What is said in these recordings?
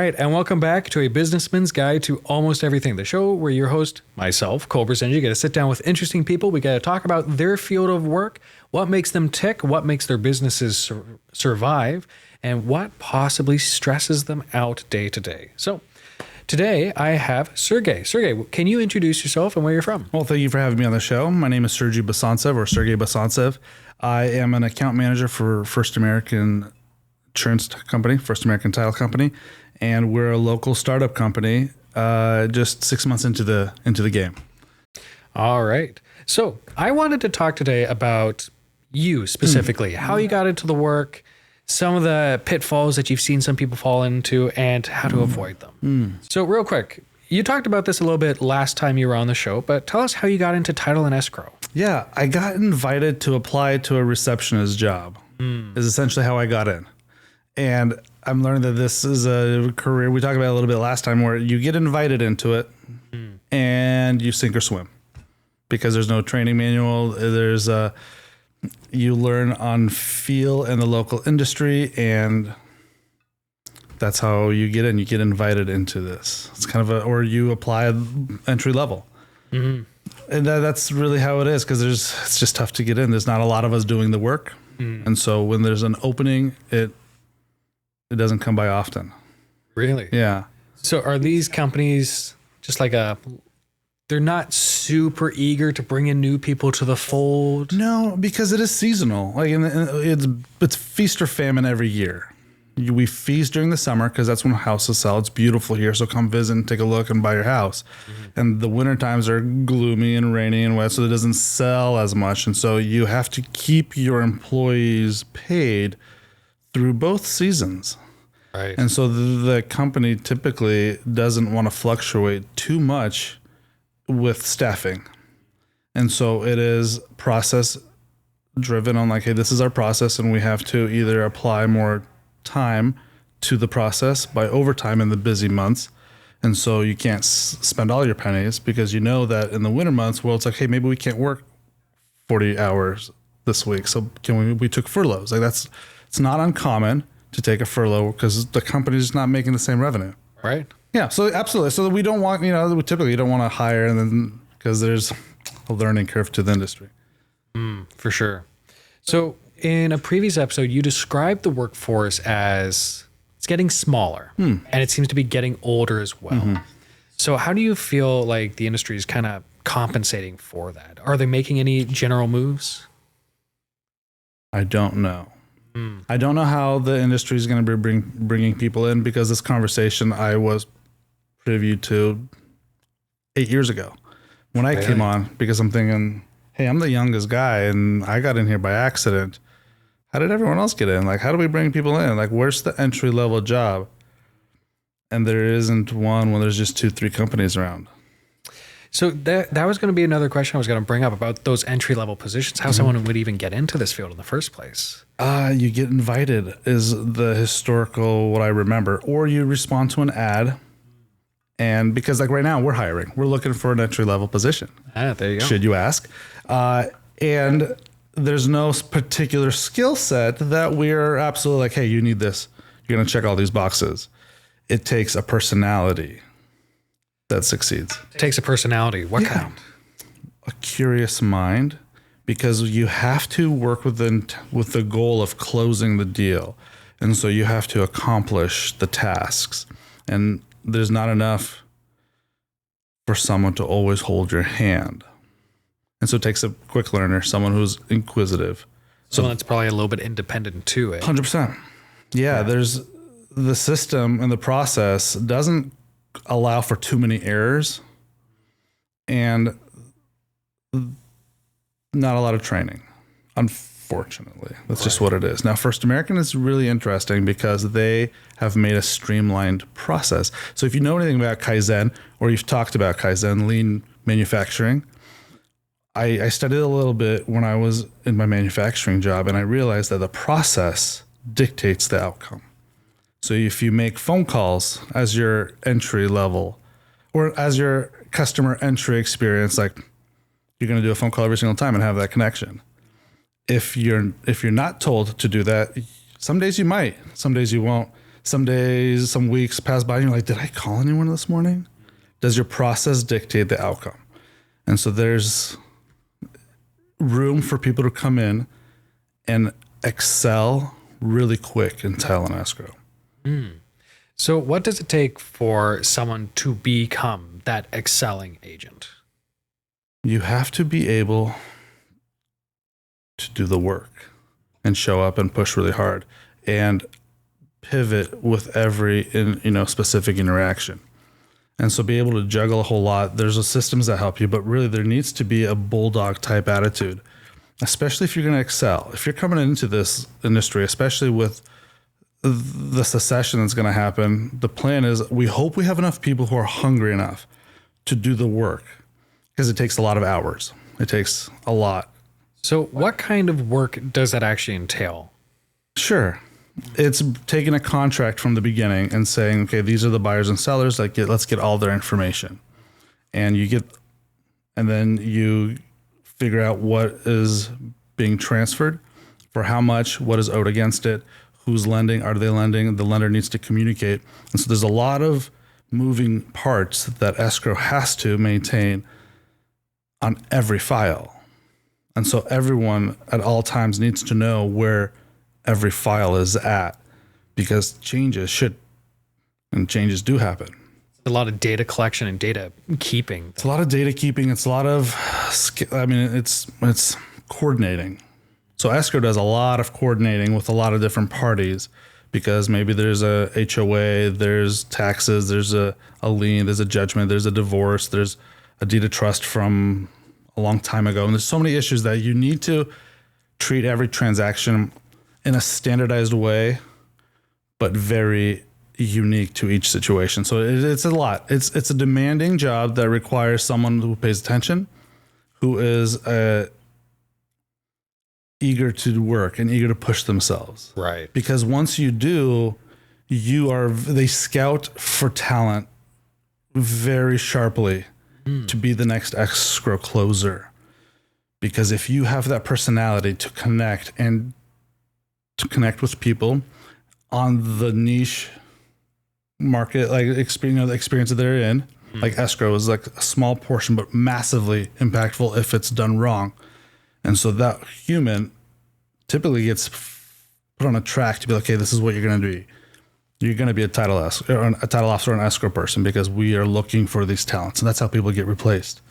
right, and welcome back to A Businessman's Guide to Almost Everything, the show where your host, myself, Kole Berzenji, get to sit down with interesting people. We got to talk about their field of work, what makes them tick, what makes their businesses survive, and what possibly stresses them out day to day. So today I have Sergey. Sergey, can you introduce yourself and where you're from? Well, thank you for having me on the show. My name is Sergey Basantsev, or Sergey Basantsev. I am an account manager for First American Insurance Company, First American Title Company, and we're a local startup company, just 6 months into the game. All right. So I wanted to talk today about you specifically, how you got into the work, some of the pitfalls that you've seen some people fall into, and how to avoid them. So real quick, you talked about this a little bit last time you were on the show, but tell us how you got into Title and Escrow. Yeah, I got invited to apply to a receptionist job, is essentially how I got in. And I'm learning that this is a career we talked about a little bit last time where you get invited into it and you sink or swim because there's no training manual. There's you learn on feel in the local industry, and that's how you get in. You get invited into this. It's kind of or you apply entry level. And that's really how it is because it's just tough to get in. There's not a lot of us doing the work. And so when there's an opening, it doesn't come by often. Really? Yeah. So are these companies just like they're not super eager to bring in new people to the fold? No, because it is seasonal. Like it's feast or famine every year. We feast during the summer because that's when houses sell. It's beautiful here, so come visit and take a look and buy your house. And the winter times are gloomy and rainy and wet, so it doesn't sell as much. And so you have to keep your employees paid through both seasons. Right. And so the company typically doesn't want to fluctuate too much with staffing. And so it is process driven on like, hey, this is our process, and we have to either apply more time to the process by overtime in the busy months. And so you can't spend all your pennies because you know that in the winter months, well, it's like, hey, maybe we can't work 40 hours this week. So we took furloughs. Like it's not uncommon to take a furlough because the company's not making the same revenue. Right. Yeah. So absolutely. So we don't want, we typically don't want to hire and then because there's a learning curve to the industry. For sure. So in a previous episode, you described the workforce as it's getting smaller and it seems to be getting older as well. So how do you feel like the industry is kind of compensating for that? Are they making any general moves? I don't know. I don't know how the industry is going to be bringing people in because this conversation I was privy to 8 years ago when I came on because I'm thinking, hey, I'm the youngest guy and I got in here by accident. How did everyone else get in? Like, how do we bring people in? Like, where's the entry level job? And there isn't one when there's just 2-3 companies around. So that was going to be another question I was going to bring up about those entry level positions, how someone would even get into this field in the first place. You get invited is the historical, what I remember, or you respond to an ad. And because like right now we're hiring, we're looking for an entry level position. There you go. Should you ask? And there's no particular skill set that we're absolutely like, hey, you need this. You're going to check all these boxes. It takes a personality that succeeds. It takes a personality. What kind? A curious mind, because you have to work with the goal of closing the deal. And so you have to accomplish the tasks. And there's not enough for someone to always hold your hand. And so it takes a quick learner, someone who's inquisitive. Someone that's probably a little bit independent too. 100%. Yeah, there's the system and the process doesn't allow for too many errors and not a lot of training, unfortunately. That's just what it is. Now, First American is really interesting because they have made a streamlined process. So if you know anything about Kaizen or you've talked about Kaizen, lean manufacturing, I studied a little bit when I was in my manufacturing job, and I realized that the process dictates the outcome. So if you make phone calls as your entry level or as your customer entry experience, like you're going to do a phone call every single time and have that connection. If you're not told to do that, some days you might, some days you won't. some days, some weeks pass by and you're like, did I call anyone this morning? Does your process dictate the outcome? And so there's room for people to come in and excel really quick in title and escrow. So what does it take for someone to become that excelling agent? You have to be able to do the work and show up and push really hard and pivot with every specific interaction. And so be able to juggle a whole lot. There's systems that help you, but really there needs to be a bulldog type attitude, especially if you're going to excel. If you're coming into this industry, especially with the succession that's going to happen, the plan is we hope we have enough people who are hungry enough to do the work, because it takes a lot of hours. It takes a lot. So what kind of work does that actually entail? Sure. It's taking a contract from the beginning and saying, okay, these are the buyers and sellers. Let's get all their information, and then you figure out what is being transferred, for how much, what is owed against it, who's lending, are they lending? The lender needs to communicate, and so there's a lot of moving parts that escrow has to maintain on every file, and so everyone at all times needs to know where every file is at, because changes do happen. A lot of data collection and data keeping. It's a lot of data keeping. It's a lot of, it's coordinating. So escrow does a lot of coordinating with a lot of different parties, because maybe there's a HOA, there's taxes, there's a lien, there's a judgment, there's a divorce, there's a deed of trust from a long time ago. And there's so many issues that you need to treat every transaction in a standardized way, but very unique to each situation. So it's a lot. It's a demanding job that requires someone who pays attention, who is eager to work and eager to push themselves. Right. Because once you do, they scout for talent very sharply to be the next escrow closer. Because if you have that personality to connect with people on the niche market, like the experience that they're in, like escrow is like a small portion, but massively impactful if it's done wrong. And so that human typically gets put on a track to be like, okay, this is what you're going to be. You're going to be a title officer or an escrow person, because we are looking for these talents. And that's how people get replaced,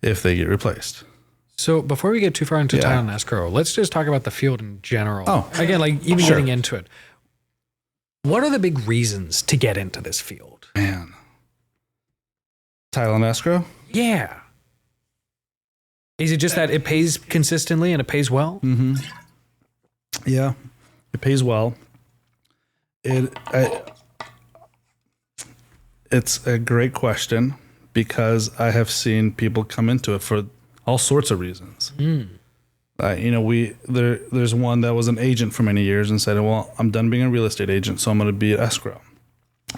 if they get replaced. So before we get too far into title and escrow, let's just talk about the field in general. Oh, again, like even getting into it. What are the big reasons to get into this field? Man. Title and escrow? Yeah. Is it just that it pays consistently and it pays well? Mm-hmm. Yeah, it pays well. It's a great question, because I have seen people come into it for all sorts of reasons. There's one that was an agent for many years and said, well, I'm done being a real estate agent, so I'm going to be an escrow,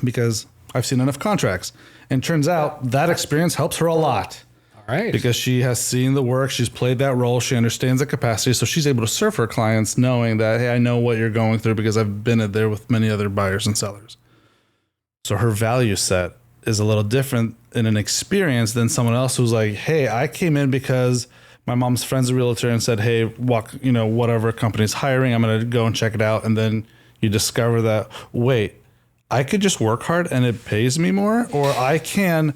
because I've seen enough contracts. And turns out that experience helps her a lot. All right. Because she has seen the work, she's played that role, she understands the capacity, so she's able to serve her clients knowing that, hey, I know what you're going through because I've been there with many other buyers and sellers. So her value set is a little different in an experience than someone else who's like, hey, I came in because my mom's friend's a realtor and said, hey, whatever company's hiring, I'm going to go and check it out. And then you discover that, wait, I could just work hard and it pays me more, or I can,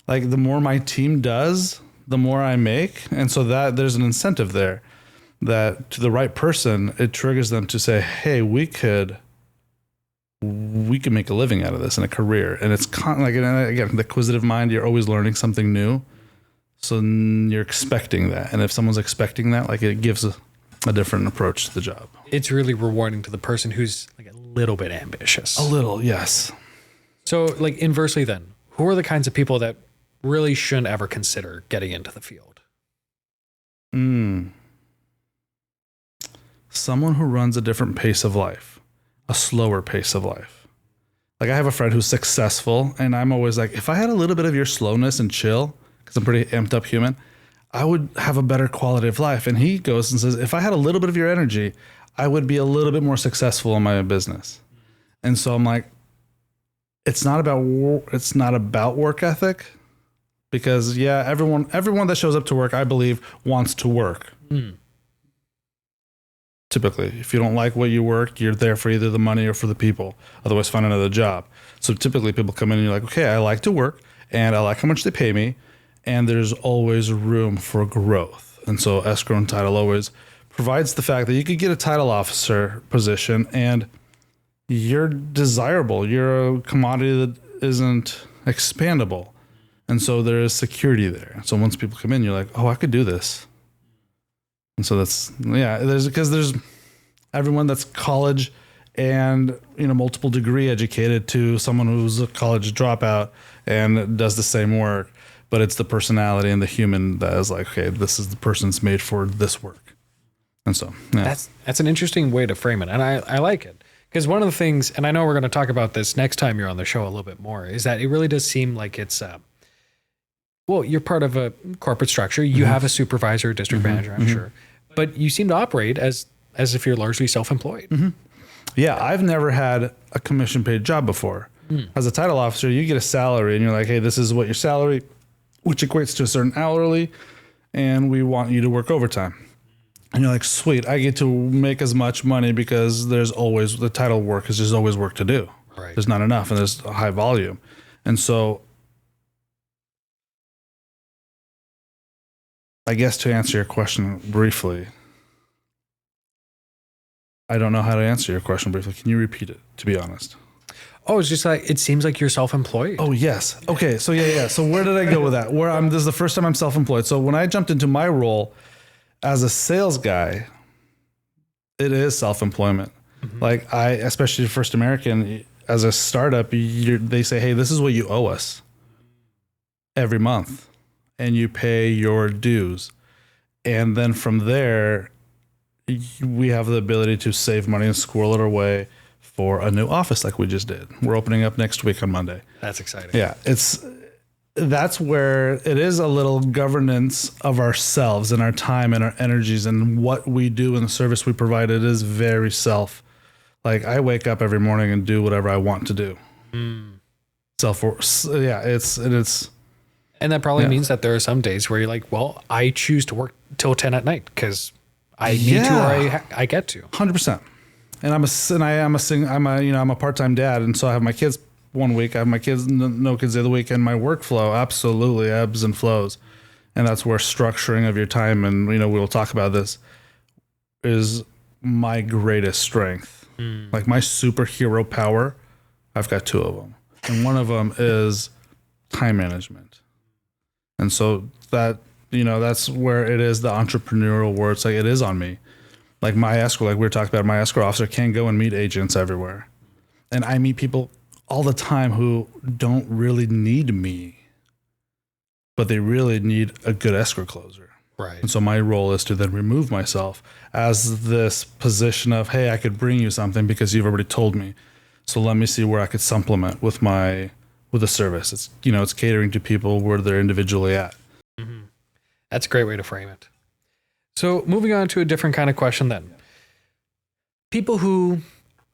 like, the more my team does, the more I make. And so that there's an incentive there that to the right person, it triggers them to say, hey, we can make a living out of this and a career. And it's again, the acquisitive mind, you're always learning something new. So you're expecting that. And if someone's expecting that, like, it gives a different approach to the job. It's really rewarding to the person who's like a little bit ambitious. A little, yes. So, like, inversely then, who are the kinds of people that really shouldn't ever consider getting into the field? Someone who runs a different pace of life, a slower pace of life. Like, I have a friend who's successful, and I'm always like, if I had a little bit of your slowness and chill, because I'm pretty amped up human, I would have a better quality of life. And he goes and says, if I had a little bit of your energy, I would be a little bit more successful in my business. And so I'm like, it's not about work ethic, because everyone that shows up to work, I believe, wants to work. Typically, if you don't like what you work, you're there for either the money or for the people. Otherwise, find another job. So typically people come in and you're like, okay, I like to work and I like how much they pay me, and there's always room for growth. And so escrow and title always provides the fact that you could get a title officer position and you're desirable. You're a commodity that isn't expandable. And so there is security there. So once people come in, you're like, oh, I could do this. And so there's everyone that's college and, multiple degree educated to someone who's a college dropout and does the same work, but it's the personality and the human that is like, okay, this is the person that's made for this work. And so, that's an interesting way to frame it. And I like it, because one of the things, and I know we're going to talk about this next time you're on the show a little bit more, is that it really does seem like it's, you're part of a corporate structure. You have a supervisor, district manager, I'm sure, but you seem to operate as if you're largely self-employed. Yeah, I've never had a commission-paid job before. As a title officer, you get a salary, and you're like, hey, this is what your salary, which equates to a certain hourly, and we want you to work overtime. And you're like, sweet, I get to make as much money because there's always the title work is just always work to do. Right. There's not enough, and there's a high volume, and so. I guess to answer your question briefly, I don't know how to answer your question briefly. Can you repeat it, to be honest? Oh, it's just like, it seems like you're self-employed. Oh, yes. Okay. So yeah. So where did I go with that? This is the first time I'm self-employed. So when I jumped into my role as a sales guy, it is self-employment. Like especially First American, as a startup, they say, hey, this is what you owe us every month. And you pay your dues. And then from there, we have the ability to save money and squirrel it away for a new office like we just did. We're opening up next week on Monday. That's exciting. Yeah, that's where it is a little governance of ourselves and our time and our energies and what we do and the service we provide. It is very like I wake up every morning and do whatever I want to do. It's And that probably means that there are some days where you're like, well, I choose to work till 10 at night because I need to, or I get to. 100%. And I'm a part-time dad. And so I have my kids one week, I have my kids, no kids the other week. And my workflow absolutely ebbs and flows. And that's where structuring of your time, and, we'll talk about this, is my greatest strength. Like my superhero power, I've got two of them. And one of them is time management. And so that, that's where it is the entrepreneurial word. It's like, it is on me. Like my escrow, like we were talking about, my escrow officer can go and meet agents everywhere. And I meet people all the time who don't really need me, but they really need a good escrow closer. Right. And so my role is to then remove myself as this position of, hey, I could bring you something because you've already told me. So let me see where I could supplement with a service. It's, it's catering to people where they're individually at. That's a great way to frame it. So moving on to a different kind of question then. People who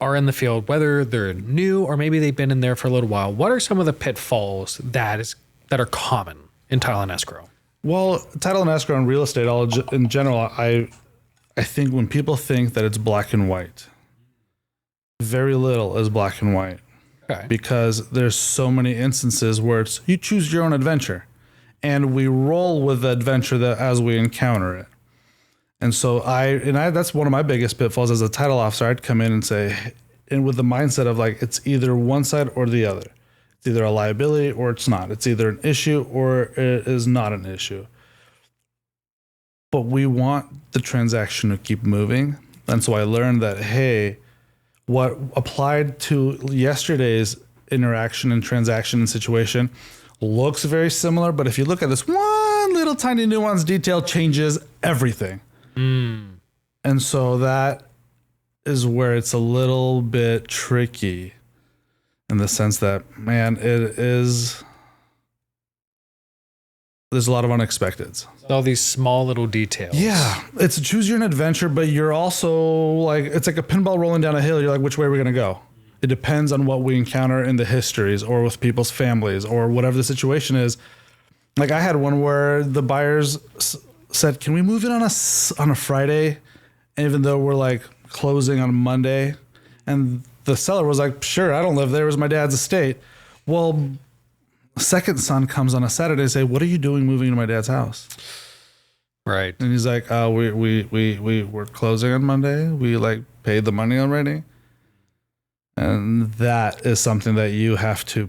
are in the field, whether they're new or maybe they've been in there for a little while, what are some of the pitfalls that are common in title and escrow? Well, title and escrow and real estate in general, I think when people think that it's black and white, very little is black and white. Okay. Because there's so many instances where it's you choose your own adventure, and we roll with the adventure as we encounter it. And so that's one of my biggest pitfalls as a title officer. I'd come in and say, and with the mindset of like, it's either one side or the other. It's either a liability or it's not. It's either an issue or it is not an issue. But we want the transaction to keep moving. And so I learned that, hey, what applied to yesterday's interaction and transaction and situation looks very similar. But if you look at this one little tiny nuance detail, changes everything. And so that is where it's a little bit tricky in the sense that, man, there's a lot of unexpecteds. All these small little details. Yeah. It's choose your own adventure, but you're also like, it's like a pinball rolling down a hill. You're like, which way are we going to go? It depends on what we encounter in the histories or with people's families or whatever the situation is. Like I had one where the buyers said, "Can we move in on a Friday?" And even though we're like closing on Monday, and the seller was like, "Sure, I don't live there. It was my dad's estate." Well, second son comes on a Saturday and say, "What are you doing moving to my dad's house?" Right. And he's like, we're closing on Monday. We like paid the money already. And that is something that you have to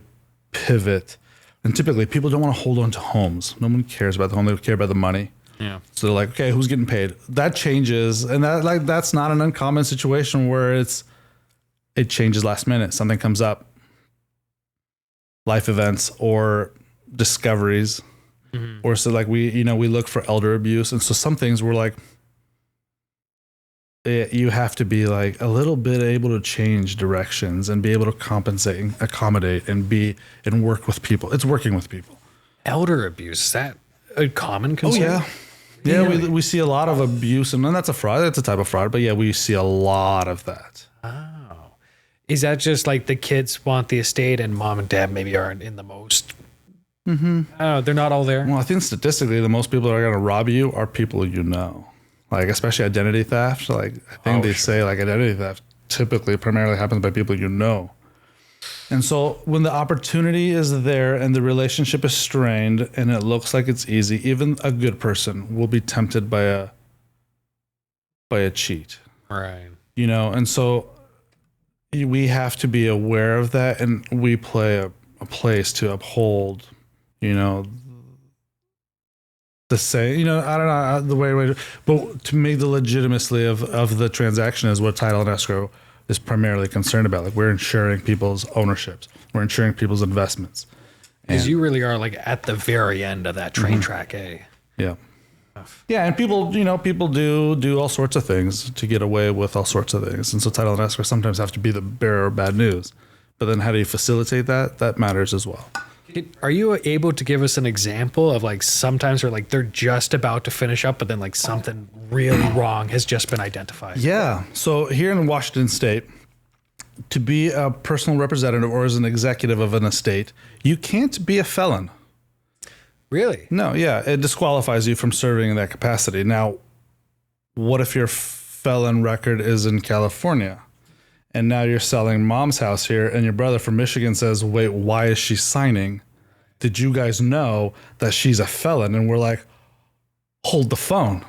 pivot. And typically people don't want to hold on to homes. No one cares about the home. They care about the money. Yeah. So they're like, okay, who's getting paid? That changes. And that's not an uncommon situation where it changes last minute. Something comes up, life events or discoveries. Mm-hmm. Or so like we look for elder abuse. And so some things we're like, you have to be like a little bit able to change directions and be able to compensate and accommodate and work with people. It's working with people. Elder abuse, is that a common concern? Oh, yeah. Yeah, we see a lot of abuse, and then that's a fraud. That's a type of fraud. But yeah, we see a lot of that. Oh. Is that just like the kids want the estate and mom and dad maybe aren't in the most? Mm-hmm. Oh, they're not all there? Well, I think statistically, the most people that are going to rob you are people you know. Like, especially identity theft. Like, I think they say, like, identity theft typically primarily happens by people you know. And so when the opportunity is there and the relationship is strained and it looks like it's easy, even a good person will be tempted by a cheat. Right. You know, and so we have to be aware of that, and we play a place to uphold, you know, the say, you know, I don't know the way, but to me, the legitimacy of the transaction is what title and escrow is primarily concerned about. Like, we're insuring people's ownerships, we're insuring people's investments, because you really are like at the very end of that train track, eh? Yeah, yeah, and people do all sorts of things to get away with all sorts of things, and so title and escrow sometimes have to be the bearer of bad news. But then, how do you facilitate that? That matters as well. Are you able to give us an example of like sometimes where like they're just about to finish up, but then like something really wrong has just been identified? Yeah. So here in Washington State, to be a personal representative or as an executive of an estate, you can't be a felon. Really? No. Yeah. It disqualifies you from serving in that capacity. Now, what if your felon record is in California? And now you're selling mom's house here, and your brother from Michigan says, "Wait, why is she signing? Did you guys know that she's a felon?" And we're like, hold the phone.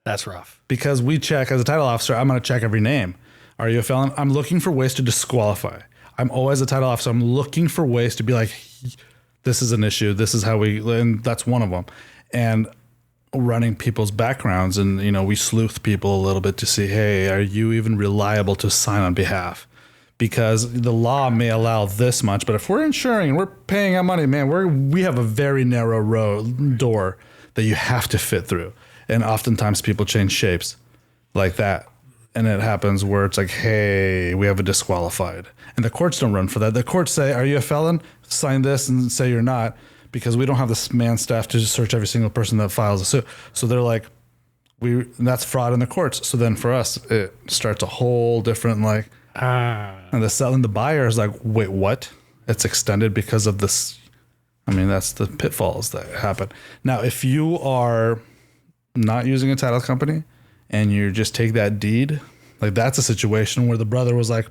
That's rough. Because we check, as a title officer, I'm going to check every name. Are you a felon? I'm looking for ways to disqualify. I'm always a title officer. I'm looking for ways to be like, this is an issue. This is how and that's one of them. And running people's backgrounds, and you know, we sleuth people a little bit to see, hey, are you even reliable to sign on behalf? Because the law may allow this much, but if we're insuring and we're paying out money, man, we have a very narrow door that you have to fit through. And oftentimes people change shapes like that, and it happens where it's like, hey, we have a disqualified, and the courts don't run for that. The courts say, are you a felon? Sign this and say you're not. Because we don't have this man staff to search every single person that files a suit. So they're like, that's fraud in the courts. So then for us, it starts a whole different and the buyer is like, wait, what? It's extended because of this. I mean, that's the pitfalls that happen. Now, if you are not using a title company and you just take that deed, like that's a situation where the brother was like,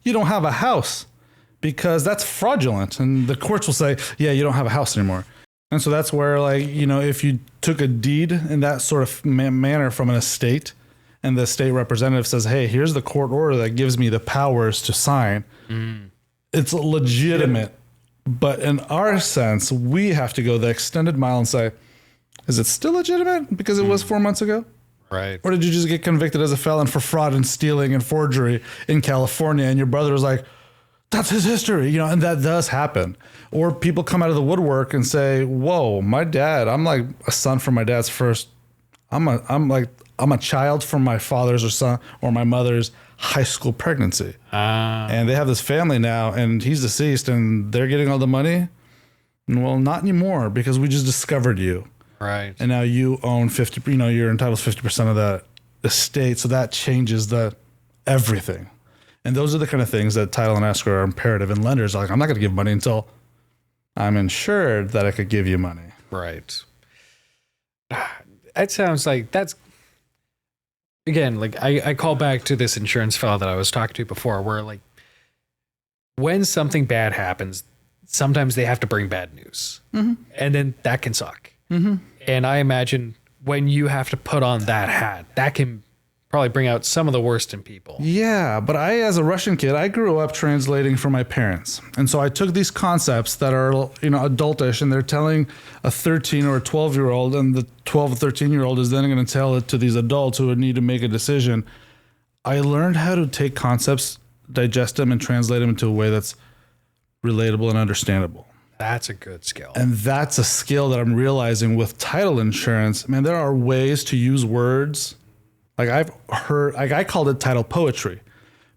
you don't have a house. Because that's fraudulent, and the courts will say, yeah, you don't have a house anymore. And so that's where, like, you know, if you took a deed in that sort of manner from an estate, and the state representative says, hey, here's the court order that gives me the powers to sign, it's legitimate. But in our sense, we have to go the extended mile and say, is it still legitimate because it was 4 months ago? Right. Or did you just get convicted as a felon for fraud and stealing and forgery in California, and your brother was like, that's his history, you know, and that does happen. Or people come out of the woodwork and say, whoa, my dad, I'm like a son from my dad's first. I'm a child from my father's or my mother's high school pregnancy. And they have this family now, and he's deceased, and they're getting all the money. And well, not anymore, because we just discovered you. Right. And now you own 50, you know, you're entitled to 50% of that estate. So that changes everything. And those are the kind of things that title and escrow are imperative. And lenders are like, I'm not going to give money until I'm insured that I could give you money. Right. It sounds like that's, again, like I call back to this insurance fellow that I was talking to before, where like when something bad happens, sometimes they have to bring bad news, and then that can suck. And I imagine when you have to put on that hat, that can probably bring out some of the worst in people. Yeah, but as a Russian kid, I grew up translating for my parents. And so I took these concepts that are, adultish, and they're telling a 13 or a 12-year-old, and the 12 or 13-year-old is then going to tell it to these adults who would need to make a decision. I learned how to take concepts, digest them, and translate them into a way that's relatable and understandable. That's a good skill. And that's a skill that I'm realizing with title insurance. Man, there are ways to use words. Like I've heard, like I called it title poetry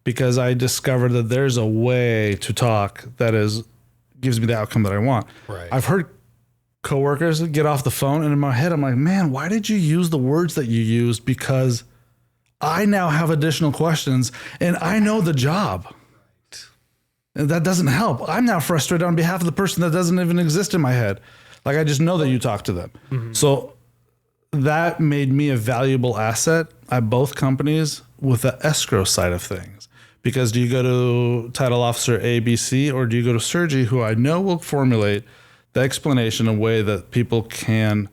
because I discovered that there's a way to talk that gives me the outcome that I want. Right. I've heard coworkers get off the phone, and in my head, I'm like, man, why did you use the words that you used? Because I now have additional questions and I know the job. Right. And that doesn't help. I'm now frustrated on behalf of the person that doesn't even exist in my head. Like I just know that you talk to them. Mm-hmm. So that made me a valuable asset at both companies with the escrow side of things. Because do you go to title officer ABC, or do you go to Sergey, who I know will formulate the explanation in a way that people can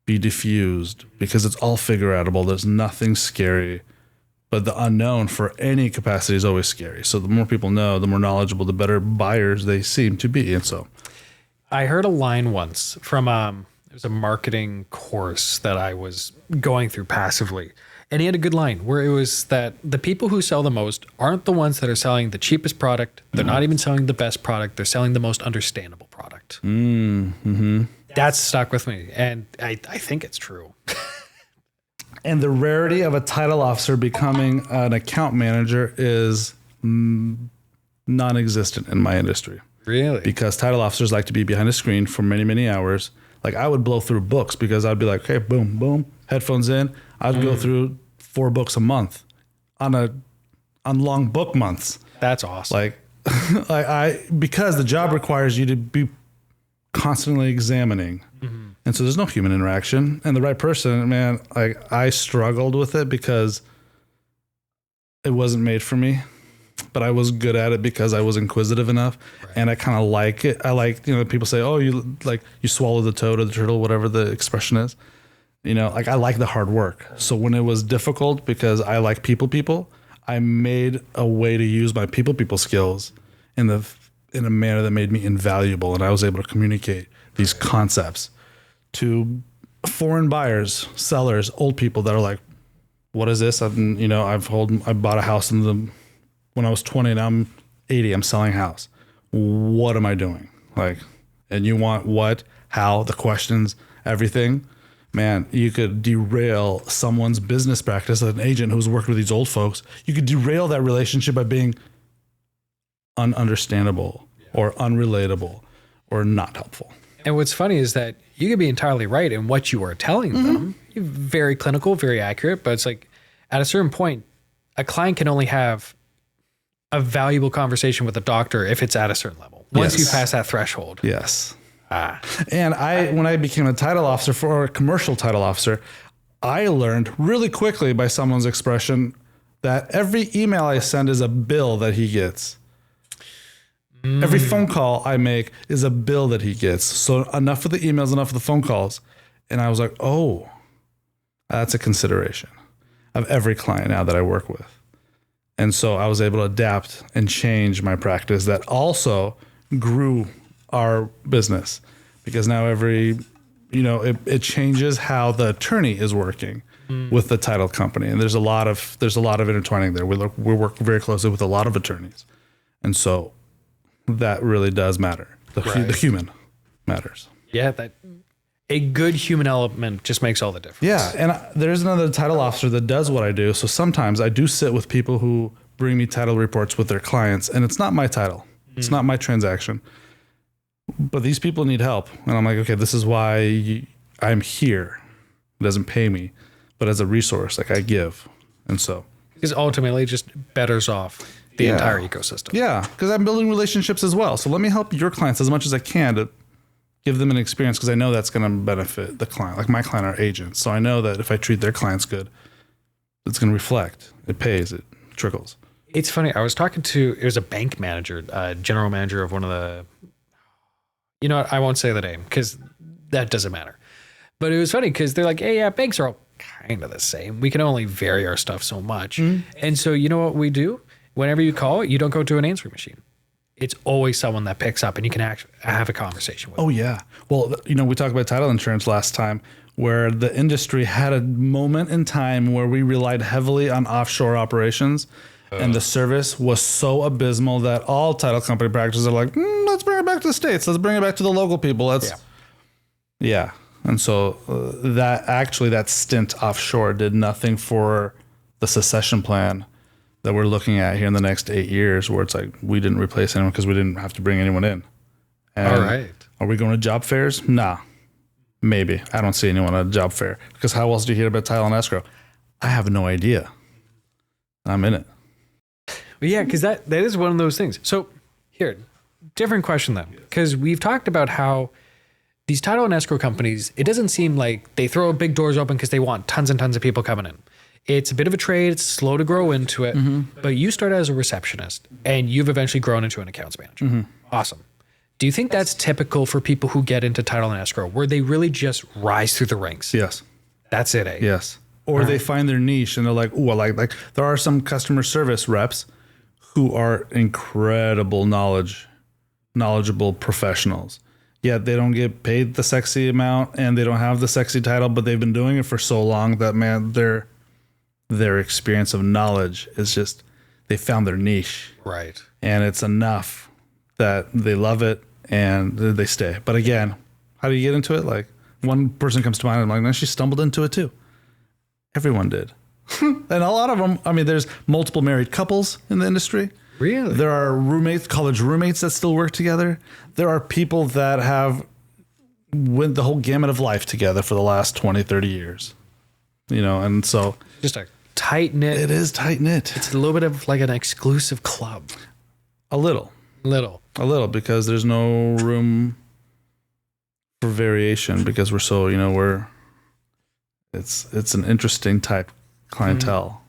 be diffused, because it's all figure outable. There's nothing scary, but the unknown for any capacity is always scary. So the more people know, the more knowledgeable, the better buyers they seem to be. And so I heard a line once from it was a marketing course that I was going through passively. And he had a good line where it was that the people who sell the most aren't the ones that are selling the cheapest product. They're not even selling the best product. They're selling the most understandable product. Mm-hmm. That's stuck with me. And I think it's true. And the rarity of a title officer becoming an account manager is non-existent in my industry. Really? Because title officers like to be behind a screen for many, many hours. Like I would blow through books because I'd be like, okay, boom, boom, headphones in. I'd go through 4 books a month on long book months. That's awesome. Because the job requires you to be constantly examining. Mm-hmm. And so there's no human interaction. And the right person, man, like I struggled with it because it wasn't made for me. But I was good at it because I was inquisitive enough, right. And I kind of like it. I like, people say, oh, you swallow the toad or the turtle, whatever the expression is. I like the hard work. So when it was difficult, because I like people, I made a way to use my people skills in a manner that made me invaluable. And I was able to communicate these concepts to foreign buyers, sellers, old people that are like, what is this? I bought a house when I was 20, and I'm 80, I'm selling a house. What am I doing? And you want what, how, the questions, everything. Man, you could derail someone's business practice as an agent who's worked with these old folks. You could derail that relationship by being ununderstandable or unrelatable or not helpful. And what's funny is that you could be entirely right in what you are telling them. You're very clinical, very accurate, but it's like at a certain point, a client can only have a valuable conversation with a doctor if it's at a certain level. Once you pass that threshold. Yes. And when I became a title officer or a commercial title officer, I learned really quickly by someone's expression that every email I send is a bill that he gets. Every phone call I make is a bill that he gets. So enough of the emails, enough of the phone calls. And I was like, oh, that's a consideration of every client now that I work with. And so I was able to adapt and change my practice that also grew our business, because now it changes how the attorney is working with the title company. And there's a lot of intertwining there. We work very closely with a lot of attorneys. And so that really does matter. The human matters. Yeah. A good human element just makes all the difference. Yeah. And there's another title officer that does what I do. So sometimes I do sit with people who bring me title reports with their clients, and it's not my title. It's not my transaction. But these people need help. And I'm like, okay, this is why I'm here. It doesn't pay me, but as a resource, I give. And so. Because ultimately it just betters off the entire ecosystem. Yeah, because I'm building relationships as well. So let me help your clients as much as I can to give them an experience, because I know that's going to benefit the client. Like my client are agents. So I know that if I treat their clients good, it's going to reflect. It pays. It trickles. It's funny. I was talking to, it was a bank manager, general manager of one of the, you know what, I won't say the name because that doesn't matter. But it was funny because they're like, hey, yeah, banks are all kind of the same. We can only vary our stuff so much. And so you know what we do? Whenever you call, you don't go to an answering machine. It's always someone that picks up and you can actually have a conversation with. Oh, yeah. Well, you know, we talked about title insurance last time, where the industry had a moment in time where we relied heavily on offshore operations. And the service was so abysmal that all title company practices are like, let's bring it back to the States. Let's bring it back to the local people. Yeah. And so that stint offshore did nothing for the succession plan that we're looking at here in the next 8 years, where it's like we didn't replace anyone because we didn't have to bring anyone in. And all right. Are we going to job fairs? Nah. Maybe. I don't see anyone at a job fair, because how else do you hear about title and escrow? I have no idea. I'm in it. But yeah, because that is one of those things. So here, different question then, because we've talked about how these title and escrow companies, it doesn't seem like they throw big doors open because they want tons and tons of people coming in. It's a bit of a trade. It's slow to grow into it. But you started as a receptionist and you've eventually grown into an accounts manager. Awesome. Do you think that's typical for people who get into title and escrow, where they really just rise through the ranks? Yes. That's it, eh? Yes. Or they find their niche and they're like, oh, like there are some customer service reps who are incredible knowledgeable professionals. Yet they don't get paid the sexy amount and they don't have the sexy title, but they've been doing it for so long that, man, their experience of knowledge is just, they found their niche. Right. And it's enough that they love it and they stay. But again, how do you get into it? Like, one person comes to mind and I'm like, no, she stumbled into it too. Everyone did. And a lot of them, I mean, there's multiple married couples in the industry. Really? There are roommates, college roommates that still work together. There are people that have went the whole gamut of life together for the last 20, 30 years. You know, and so just a tight knit. It is tight knit. It's a little bit of like an exclusive club. A little, because there's no room for variation, because we're so, you know, it's an interesting type clientele.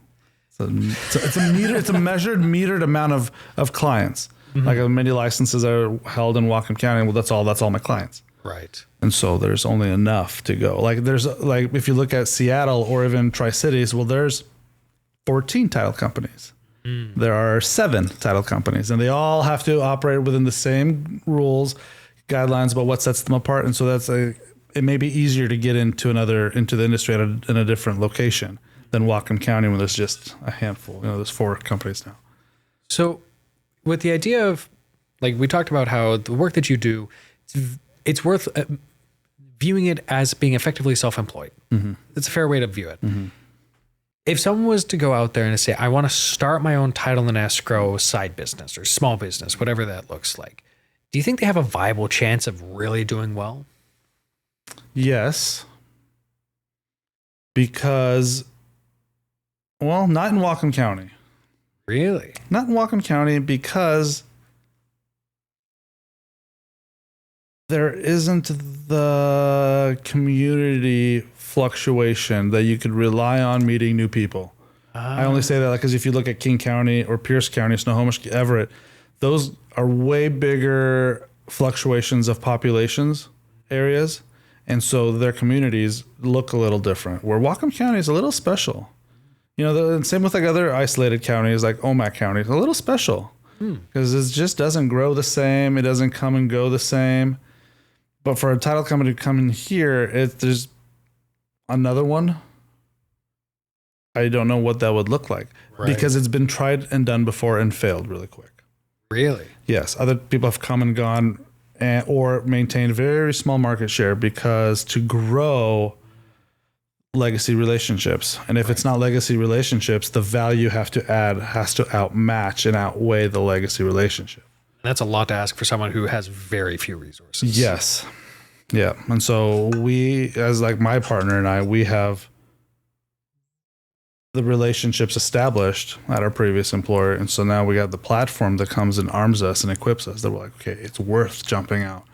It's a measured amount of clients. Like many licenses are held in Whatcom County. Well, that's all my clients. Right. And so there's only enough to go. Like there's like, if you look at Seattle or even Tri-Cities, well, there's 14 title companies. There are 7 title companies, and they all have to operate within the same rules, guidelines about what sets them apart. And so it may be easier to get into the industry in a different location than Whatcom County, when there's just a handful. You know, there's 4 companies now. So with the idea of, like, we talked about how the work that you do, it's worth viewing it as being effectively self-employed. It's a fair way to view it. If someone was to go out there and say, I want to start my own title and escrow side business or small business, whatever that looks like, do you think they have a viable chance of really doing well? Yes. Because, well, not in Whatcom County. Really? Not in Whatcom County, because there isn't the community fluctuation that you could rely on meeting new people. I only say that because if you look at King County or Pierce County, Snohomish, Everett, those are way bigger fluctuations of populations areas. And so their communities look a little different, where Whatcom County is a little special. You know, the same with like other isolated counties, like Omak County, it's a little special because it just doesn't grow the same. It doesn't come and go the same. But for a title company to come in here, there's another one. I don't know what that would look like, because it's been tried and done before and failed really quick. Really? Yes. Other people have come and gone or maintained very small market share, because to grow legacy relationships, and if it's not legacy relationships, the value you have to add has to outmatch and outweigh the legacy relationship. That's a lot to ask for someone who has very few resources. Yes. Yeah. And so we, as like my partner and I, we have the relationships established at our previous employer. And so now we got the platform that comes and arms us and equips us that we're like, okay, it's worth jumping out.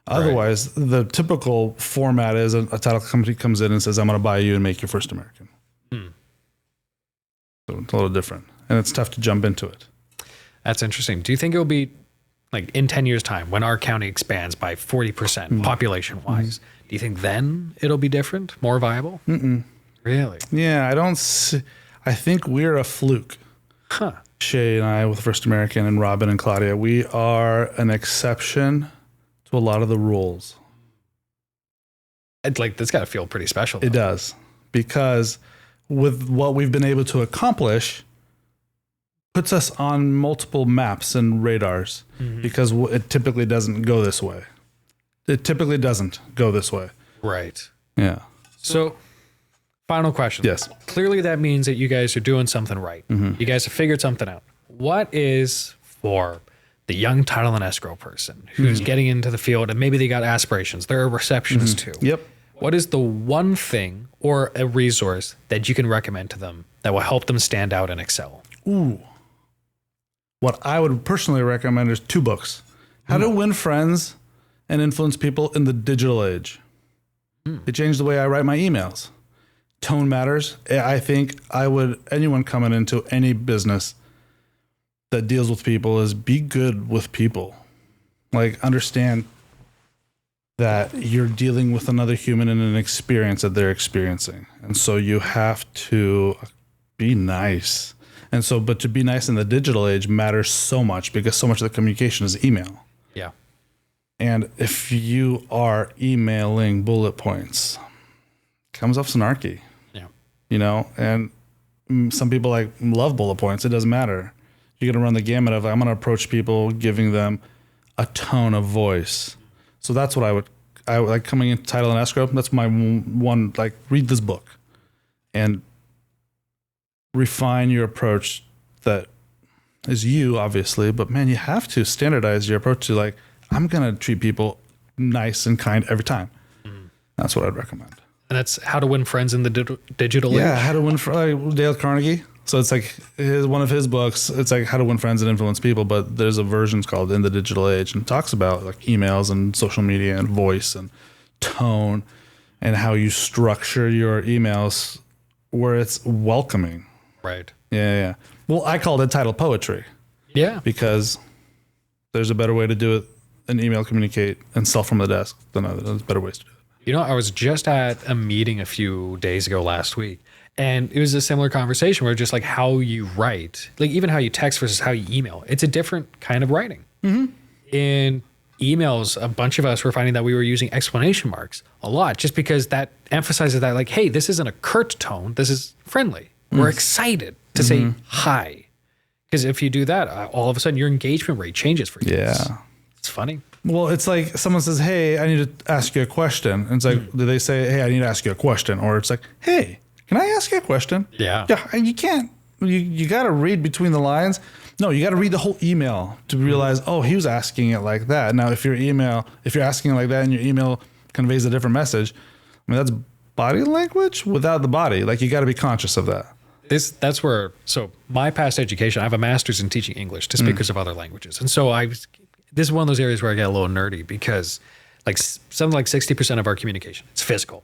Otherwise, the typical format is a title company comes in and says, I'm going to buy you and make you first American. So it's a little different. And it's tough to jump into it. That's interesting. Do you think it'll be like in 10 years' time when our county expands by 40% population-wise? Do you think then it'll be different, more viable? Really? Yeah, I think we're a fluke. Shay and I with First American and Robin and Claudia, we are an exception to a lot of the rules. It's like, that's got to feel pretty special, though. It does. Because with what we've been able to accomplish, puts us on multiple maps and radars because it typically doesn't go this way. It typically doesn't go this way. Right. Yeah. So, final question. Yes. Clearly that means that you guys are doing something right. You guys have figured something out. What is for the young title and escrow person who's getting into the field and maybe they got aspirations, they're a receptionist too. Yep. What is the one thing or a resource that you can recommend to them that will help them stand out and excel? Ooh. What I would personally recommend is 2 books. How to Win Friends and Influence People in the Digital Age. It changed the way I write my emails. Tone matters. I think anyone coming into any business that deals with people is be good with people. Like, understand that you're dealing with another human in an experience that they're experiencing. And so you have to be nice. And so, but to be nice in the digital age matters so much because so much of the communication is email. Yeah. And if you are emailing bullet points, it comes off snarky. Yeah. You know, and some people love bullet points. It doesn't matter. You're going to run the gamut of, I'm going to approach people, giving them a tone of voice. So that's what I would like coming into Title and Escrow. That's my one, read this book and refine your approach that is you, obviously, but man, you have to standardize your approach to I'm going to treat people nice and kind every time. That's what I'd recommend. And that's How to Win Friends in the Digital Age? Yeah, How to Win Dale Carnegie. So it's one of his books. It's How to Win Friends and Influence People, but there's a version called In the Digital Age and it talks about emails and social media and voice and tone and how you structure your emails where it's welcoming. Right. Yeah. Well, I called it title poetry. Yeah. Because there's a better way to do it than email, communicate, and sell from the desk. There's better ways to do it. You know, I was just at a meeting a few days ago last week, and it was a similar conversation where just how you write, even how you text versus how you email, it's a different kind of writing. In emails, a bunch of us were finding that we were using exclamation marks a lot just because that emphasizes that hey, this isn't a curt tone. This is friendly. We're excited to say hi. Because if you do that, all of a sudden your engagement rate changes for you. Yeah. It's funny. Well, it's like someone says, hey, I need to ask you a question. And it's do they say, hey, I need to ask you a question? Or it's hey, can I ask you a question? Yeah. Yeah, and you can't. You got to read between the lines. No, you got to read the whole email to realize, oh, he was asking it like that. Now, if you're asking it like that and your email conveys a different message, that's body language without the body. You got to be conscious of that. That's where, so my past education, I have a master's in teaching English to speakers of other languages. And so this is one of those areas where I get a little nerdy because something like 60% of our communication, it's physical.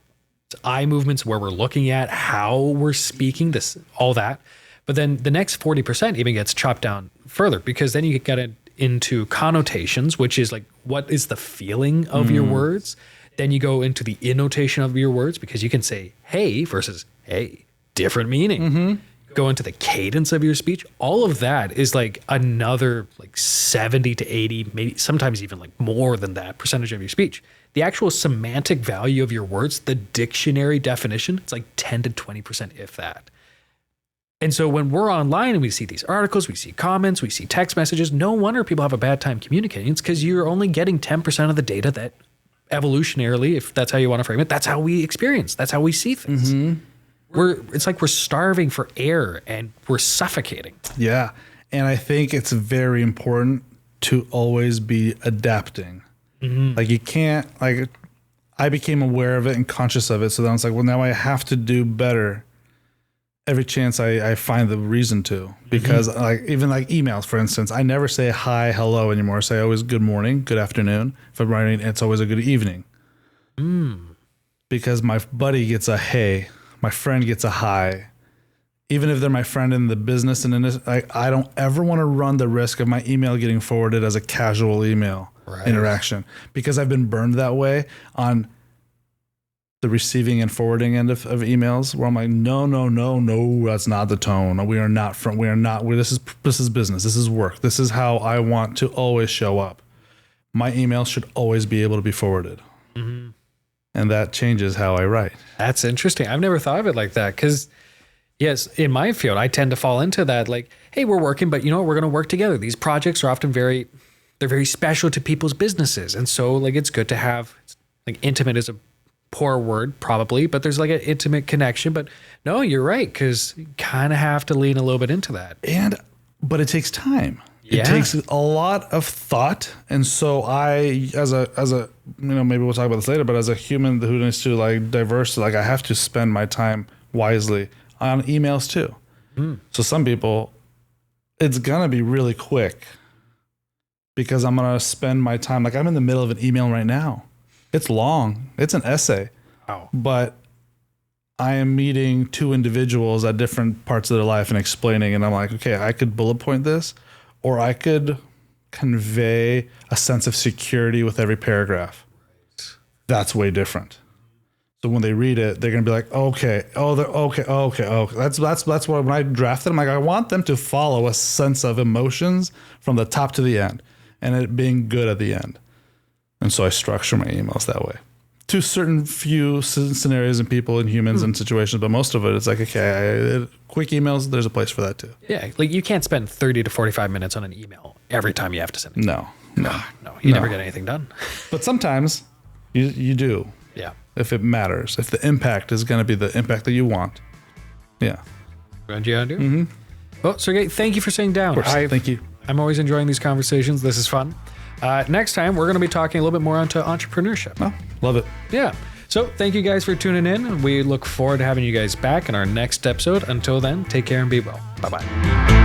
It's eye movements where we're looking at how we're speaking, all that. But then the next 40% even gets chopped down further because then you get into connotations, which is what is the feeling of your words? Then you go into the intonation of your words because you can say hey versus hey. Different meaning. Go into the cadence of your speech. All of that is another 70 to 80, maybe sometimes even more than that percentage of your speech. The actual semantic value of your words, the dictionary definition, it's 10 to 20%, if that. And so when we're online and we see these articles, we see comments, we see text messages, no wonder people have a bad time communicating. It's because you're only getting 10% of the data that evolutionarily, if that's how you want to frame it, that's how we experience, that's how we see things. It's we're starving for air and we're suffocating. Yeah. And I think it's very important to always be adapting. You can't, I became aware of it and conscious of it. So then it's well, now I have to do better every chance I find the reason to, because like even like emails, for instance, I never say hi, hello anymore. I say always good morning, good afternoon. If I'm writing, it's always a good evening. Because my buddy gets a hey, my friend gets a hi. Even if they're my friend in the business and in this, I don't ever want to run the risk of my email getting forwarded as a casual email interaction, because I've been burned that way on the receiving and forwarding end of emails, where I'm like, no, that's not the tone. This is business. This is work. This is how I want to always show up. My email should always be able to be forwarded. And that changes how I write. That's interesting. I've never thought of it like that, because yes, in my field, I tend to fall into that. Like, hey, we're working, but you know what? We're going to work together. These projects are often they're very special to people's businesses. And so like, it's good to have, like, intimate is a poor word probably, but there's like an intimate connection. But no, you're right, because you kind of have to lean a little bit into that. But it takes time. Yeah. It takes a lot of thought. And so I, as a, maybe we'll talk about this later, but as a human who needs to like diverse, like I have to spend my time wisely on emails too. So some people, it's going to be really quick, because I'm going to spend my time, like I'm in the middle of an email right now. It's long. It's an essay. Wow. But I am meeting two individuals at different parts of their life and explaining, and I'm like, okay, I could bullet point this, or I could convey a sense of security with every paragraph. That's way different. So when they read it, they're going to be like, okay. That's what, when I draft it, I'm like, I want them to follow a sense of emotions from the top to the end, and it being good at the end. And so I structure my emails that way to certain few scenarios and people and humans and situations. But most of it, it's like, okay, quick emails, there's a place for that too. Yeah. Like you can't spend 30 to 45 minutes on an email every time you have to send it. No. You never get anything done. But sometimes you do. Yeah. If it matters, if the impact is going to be the impact that you want. Yeah. What do you want to do? Well, Sergey, thank you for sitting down. Thank you. I'm always enjoying these conversations. This is fun. Next time, we're going to be talking a little bit more onto entrepreneurship. Oh, love it. Yeah. So thank you guys for tuning in. We look forward to having you guys back in our next episode. Until then, take care and be well. Bye-bye.